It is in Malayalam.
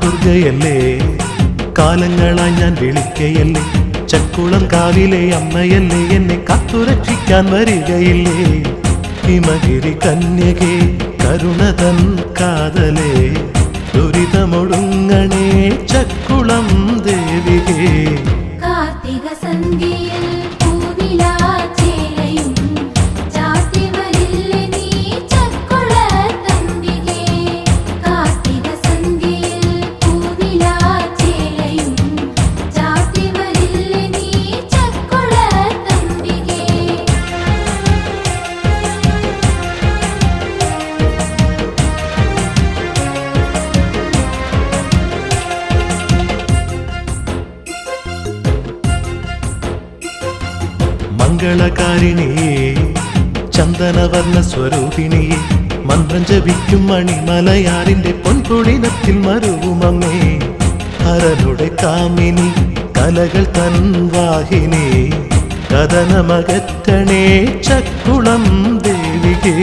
ദുർഗയല്ലേ, കാലങ്ങളായി ഞാൻ വിളിക്കയല്ലേ, ചക്കുളം കാവിലെ അമ്മയല്ലേ, എന്നെ കാത്തുരക്ഷിക്കാൻ വരികയില്ലേ. ഹിമഗിരി കന്യകേ കരുണതൻ കാതലേ, ദുരിതമൊടുങ്ങണേ ചക്കുളം ദേവികേ. കാർത്തിക സന്ധ്യയിൽ പൂനിലാച്ചേലയും ചാർത്തി വരില്ലേ നീ ചക്കുളത്തമ്പികേ. കാർത്തിക സന്ധ്യയിൽ പൂനിലാച്ചേലയും ചാർത്തി വരില്ലേ നീ ചക്കുളത്തമ്പികേ. മംഗളകാരിണിയേ ചന്ദനവർണ്ണ സ്വരൂപിണിയേ, മന്ത്രം ജപിക്കും മണിമലയാറിന്റെ പൊൻകുളിനത്തിൽ മരുവുമങ്ങേ. ഹരനുടെ കാമിനി കലകൾ തൻ വാഹിനി, കഥനമകറ്റണേ ചക്കുളം ദേവികേ.